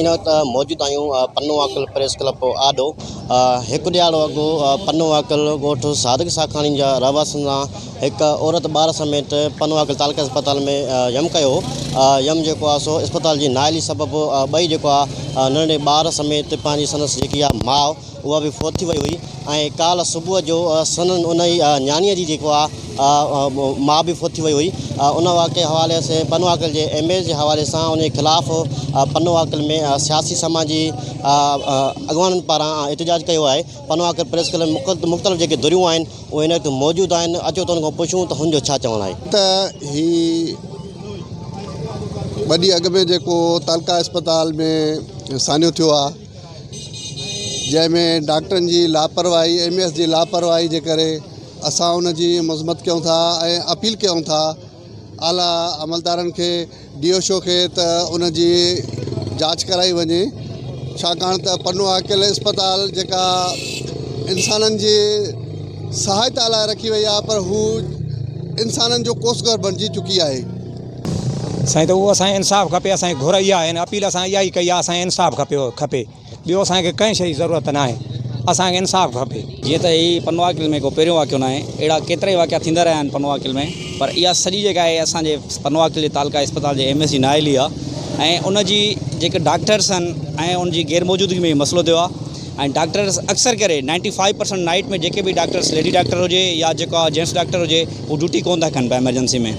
इन वक्त मौजूद आहियूं पन्नूवाकल प्रेस क्लब आडो। एक ॾियारो अॻु पन्नूवाकल ॻोठ सादिक साखाणी जा रहवासियुनि सां एक औरत ॿार समेत पन्नूवाकल तालुका अस्पताल में यम कयो। यम जेको आहे सो अस्पताल जी नाइली सबबु ॿई जेको आहे नंढे ॿार समेत पंहिंजी संदसि जेकी आहे माउ उहा बि फोत थी वई हुई। ऐं काल्ह सुबुह जो सनन उन जी न्याणीअ जी जेको आहे माउ बि फोत थी वई हुई। उन वाक़े हवाले से पन्नूवाकल जे एमएस जे हवाले सां उन ख़िलाफ़ पन्नूवाकल में सियासी समाजी अॻवाननि पारां एहतजाज कयो आहे। पन्नूवाकल प्रेस क्लब मुख़्तलिफ़ जेके धुरियूं आहिनि उहे हिन वक़्तु मौजूदु आहिनि। अचो त उन खां पुछूं त हुनजो छा चवणु आहे। त ही वॾी अॻ में जेको तालुका अस्पताल में सान्यो थियो आहे, जंहिंमें डॉक्टरनि जी लापरवाही एमएस जी लापरवाही जे करे असां उन जी मज़म्मत कयूं था ऐं अपील कयूं था आला अमलदारनि खे, डीओशो खे त उन जी जांच कराई वञे। छाकाणि त पन्नूवाकल अस्पताल जेका इंसाननि जी सहायता लाइ रखी वई आहे, पर हू इंसाननि जो कोसगर बणिजी चुकी आहे। साईं, त उहो असांखे इंसाफ़ खपे। असांजी घुर इहा आहे, अपील असां इहा ई कई आहे, असांखे इंसाफ़ खपे। ॿियो असांखे कंहिं शइ जी ज़रूरत न आहे, असांखे इंसाफ़ खपे। जीअं त ही पन्नूवाकल में को पहिरियों वाक़ियो न आहे, अहिड़ा केतिरा ई वाक़िया थींदा रहिया आहिनि पन्नूवाकल में, पर इहा सॼी जेका आहे असांजे पन्नूवाकल जे तालुका अस्पताल जे एमएस जी नाइली आहे। ऐं उन जी जेके डॉक्टर्स आहिनि ऐं उन जी गैर मौजूदगी में मसइलो थियो आहे। ऐं डॉक्टर्स अक्सर करे 95% नाइट में जेके बि डॉक्टर्स लेडी डॉक्टर हुजे या जेको आहे जेंट्स डॉक्टर हुजे, उहो ड्यूटी कोन था कनि पिया एमरजेंसी में।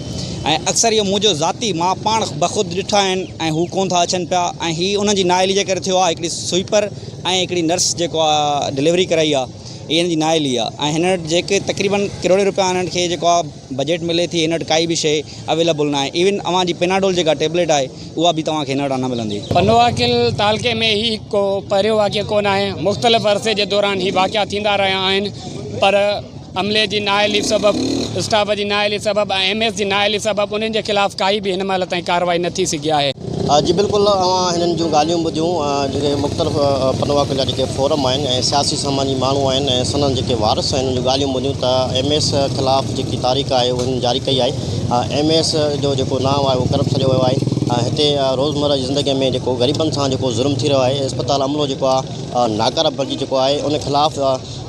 ऐं अक्सर इहो मुंहिंजो ज़ाती मां पाण बख़ुदि ॾिठा आहिनि ऐं हू कोन था अचनि पिया। ऐं हीअ उन्हनि जी नाइली जे करे थियो आहे। हिकिड़ी स्वीपर ऐं हिकिड़ी नर्स जेको आहे डिलीवरी कराई आहे, इहा हिन जी नाइली आहे। ऐं हिन वटि जेके तक़रीबन करोड़े रुपया हिननि खे जेको आहे बजट मिले थी, हिन वटि काई बि शइ अवेलेबल न आहे। इवन अव्हां जी पेनाडोल जेका टेबलेट आहे उहा बि तव्हांखे हिन वटां न मिलंदी। पन्नूवाकल तालुके में ही को पहिरियों वाक़ियो कोन आहे। मुख़्तलिफ़ अरसे जे दौरान ही वाक़िया थींदा रहिया आहिनि, पर अमले जी नाइली सबबु, स्टाफ जी नाइली सबबु ऐं एमएस जी नाइली सबबु उन्हनि जे ख़िलाफ़ काई बि हिन महिल ताईं कार्रवाई न थी सघी आहे। जी बिल्कुलु, हिननि जूं ॻाल्हियूं ॿुधियूं। जेके मुख़्तलिफ़ पन्नूवाकल जा जेके फोरम आहिनि ऐं सियासी समाजी माण्हू आहिनि ऐं सननि जेके वारिस आहिनि, उन जूं ॻाल्हियूं ॿुधियूं त एमएस ख़िलाफ़ु जेकी तारीख़ आहे उहा हिननि जारी कई आहे। एमएस जो जेको नाम आहे उहो करप्ट छॾियो वियो आहे। हिते रोज़मर्रा जी ज़िंदगीअ में जेको ग़रीबनि सां जेको ज़ुल्म थी रहियो आहे, अस्पताल अमलो जेको आहे नाकारा बणिजी जेको आहे, उन ख़िलाफ़ु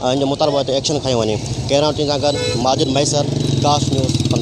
हिन जो मुतालबो हिते एक्शन खयो वञे। कैमरा टीम सां गॾु माजिद मैसर, काश न्यूज़।